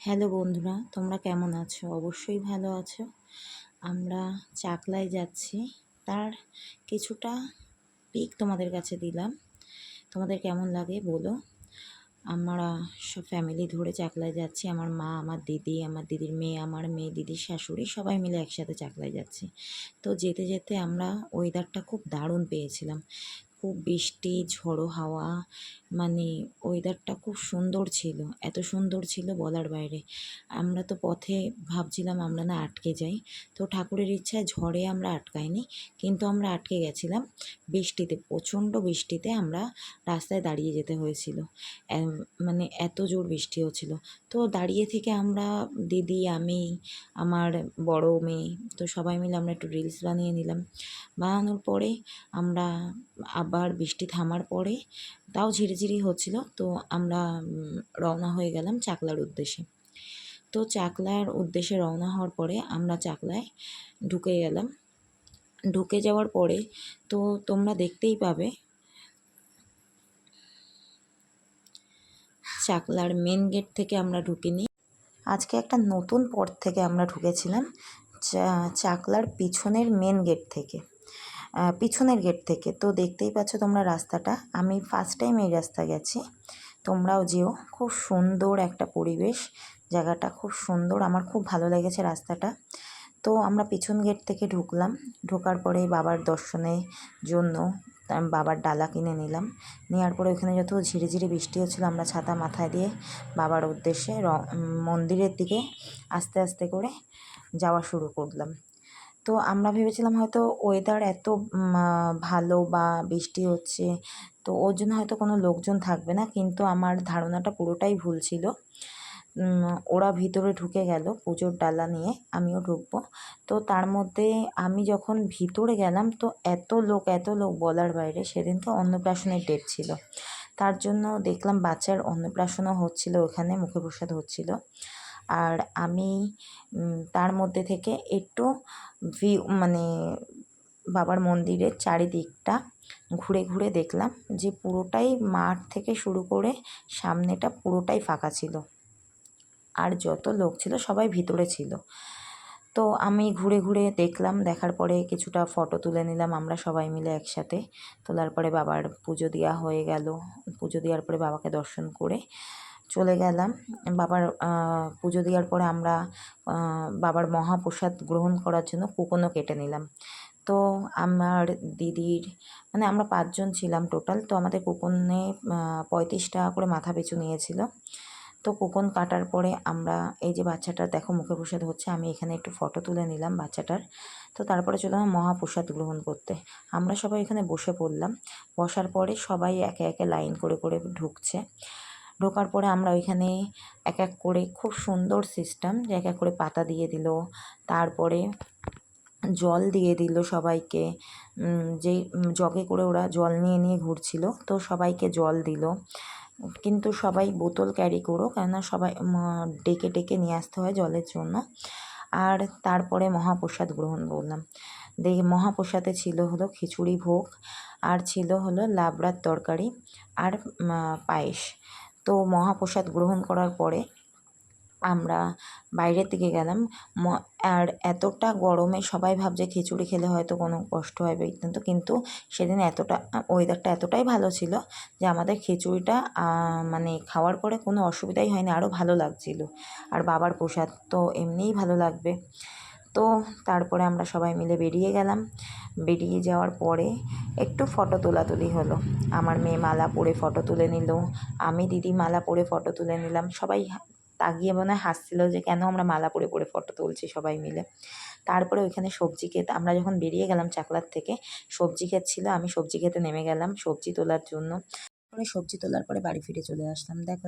Hello বন্ধুরা, তোমরা কেমন আছো? অবশ্যই ভালো আছো। আমরা চাকলায় যাচ্ছি, তার কিছুটা পিক তোমাদের কাছে দিলাম। তোমাদের কেমন লাগে বলো। আমরা সব ফ্যামিলি ধরে চাকলায় যাচ্ছি। আমার মা, আমার দিদি, আমার দিদির মেয়ে, আমার মেয়ে, দিদির শাশুড়ি সবাই মিলে একসাথে চাকলায় যাচ্ছি। তো যেতে যেতে আমরা ওয়েদারটা খুব দারুণ পেয়েছিলাম। খুব বৃষ্টি, ঝোড়ো হাওয়া, মানে ওয়েদারটা খুব সুন্দর ছিল। এত সুন্দর ছিল বলার বাইরে। আমরা তো পথে ভাবছিলাম আমরা না আটকে যাই। তো ঠাকুরের ইচ্ছায় ঝড়ে আমরা আটকাইনি, কিন্তু আমরা আটকে গেছিলাম বৃষ্টিতে। প্রচণ্ড বৃষ্টিতে আমরা রাস্তায় দাঁড়িয়ে যেতে হয়েছিল। মানে এত জোর বৃষ্টি হচ্ছিল। তো দাঁড়িয়ে থেকে আমরা, দিদি, আমি, আমার বড় মেয়ে, তো সবাই মিলে আমরা একটু রিলস বানিয়ে নিলাম। বানানোর পরে আমরা আবার বৃষ্টি থামার পরে, তাও ঝিরিঝিরি হচ্ছিল, তো আমরা রওনা হয়ে গেলাম চাকলার উদ্দেশ্যে। তো চাকলার উদ্দেশ্যে রওনা হওয়ার পরে আমরা চাকলায় ঢুকে গেলাম। ঢুকে যাওয়ার পরে তো তোমরা দেখতেই পাবে চাকলার মেন গেট থেকে আমরা ঢুকিনি। আজকে একটা নতুন পথ থেকে আমরা ঢুকেছিলাম, চাকলার পিছনের মেন গেট থেকে, পিছনের গেট থেকে। তো দেখতেই পাচ্ছ তোমরা রাস্তাটা। আমি ফার্স্ট টাইম এই রাস্তা গেছি, তোমরাও যেও। খুব সুন্দর একটা পরিবেশ, জায়গাটা খুব সুন্দর, আমার খুব ভালো লেগেছে রাস্তাটা। তো আমরা পিছন গেট থেকে ঢুকলাম। ঢোকার পরে বাবার দর্শনের জন্য বাবার ডালা কিনে নিলাম। নেওয়ার পরে ওইখানে যত ঝিরিঝিরি বৃষ্টি হচ্ছিলো, আমরা ছাতা মাথায় দিয়ে বাবার উদ্দেশ্যে মন্দিরের দিকে আস্তে আস্তে করে যাওয়া শুরু করলাম। তো আমরা ভেবেছিলাম হয়তো ওয়েদার এত ভালো বা বৃষ্টি হচ্ছে, তো ওর জন্য হয়তো কোনো লোকজন থাকবে না, কিন্তু আমার ধারণাটা পুরোটাই ভুল ছিল। ওরা ভিতরে ঢুকে গেল পুজোর ডালা নিয়ে, আমিও ঢুকবো। তো তার মধ্যে আমি যখন ভিতরে গেলাম, তো এত লোক বলার বাইরে। সেদিনকে অন্নপ্রাশনের ডেট ছিল, তার জন্য দেখলাম বাচ্চার অন্নপ্রাশনও হচ্ছিল, ওখানে মুখে প্রসাদ হচ্ছিল। আর আমি তার মধ্যে থেকে একটু মানে বাবার মন্দিরের চারিদিকটা ঘুরে ঘুরে দেখলাম যে পুরোটাই মাঠ থেকে শুরু করে সামনেটা পুরোটাই ফাঁকা ছিল, আর যত লোক ছিল সবাই ভিতরে ছিল। তো আমি ঘুরে ঘুরে দেখলাম, দেখার পরে কিছুটা ফটো তুলে নিলাম আমরা সবাই মিলে একসাথে। তোলার পরে বাবার পুজো দেওয়া হয়ে গেল। পুজো দেওয়ার পরে বাবাকে দর্শন করে চলে গেলাম। বাবার পুজো দেওয়ার পরে আমরা বাবার মহাপ্রসাদ গ্রহণ করার জন্য কুপনও কেটে নিলাম। তো আমার দিদির, মানে আমরা 5 জন ছিলাম টোটাল। তো আমাদের কুপনে 35 টাকা করে মাথা পিছু নিয়েছিল। তো কুপন কাটার পরে আমরা, এই যে বাচ্চাটার দেখো মুখে প্রসাদ হচ্ছে, আমি এখানে একটু ফটো তুলে নিলাম বাচ্চাটার। তো তারপরে চললাম মহাপ্রসাদ গ্রহণ করতে। আমরা সবাই এখানে বসে পড়লাম। বসার পরে সবাই একে একে লাইন করে করে ঢুকছে। ঢোকার পরে আমরা ওইখানে এক এক করে, খুব সুন্দর সিস্টেম, যে এক এক করে পাতা দিয়ে দিল, তারপরে জল দিয়ে দিল সবাইকে। যেই জগে করে ওরা জল নিয়ে নিয়ে ঘুরছিল, তো সবাইকে জল দিল। কিন্তু সবাই বোতল ক্যারি করো, কেননা সবাই ডেকে ডেকে নিয়ে আসতে হয় জলের জন্য। আর তারপরে মহাপ্রসাদ গ্রহণ করলাম। দেখে মহাপ্রসাদে ছিল হলো খিচুড়ি ভোগ, আর ছিল হলো লাবড়ার তরকারি, আর পায়েস। তো মহাপ্রসাদ গ্রহণ করার পরে আমরা বাইরের দিকে গেলাম। আর এতটা গরমে সবাই ভাবছে খিচুড়ি খেলে হয়তো কোনো কষ্ট হয় কিন্তু সেদিন ওয়েদারটা এতটাই ভালো ছিল যে আমাদের খিচুড়িটা মানে খাওয়ার পরে কোনো অসুবিধাই হয়নি, আরও ভালো লাগছিল। আর বাবার প্রসাদ তো এমনিই ভালো লাগবে। তো তারপরে আমরা সবাই মিলে বেরিয়ে গেলাম। বেরিয়ে যাওয়ার পরে একটু ফটো তোলাতুলি হলো। আমার মেয়ে মালা পরে ফটো তুলে নিল, আমি দিদি মালা পরে ফটো তুলে নিলাম। সবাই তাকিয়ে মনে হয় হাসছিল যে কেন আমরা মালা পরে পরে ফটো তুলছি সবাই মিলে। তারপরে ওইখানে সবজি ক্ষেত, আমরা যখন বেরিয়ে গেলাম চাকলার থেকে, সবজি ক্ষেত ছিল, আমি সবজি খেতে নেমে গেলাম সবজি তোলার জন্য। পরে সবজি তোলার পরে বাড়ি ফিরে চলে আসলাম। দেখো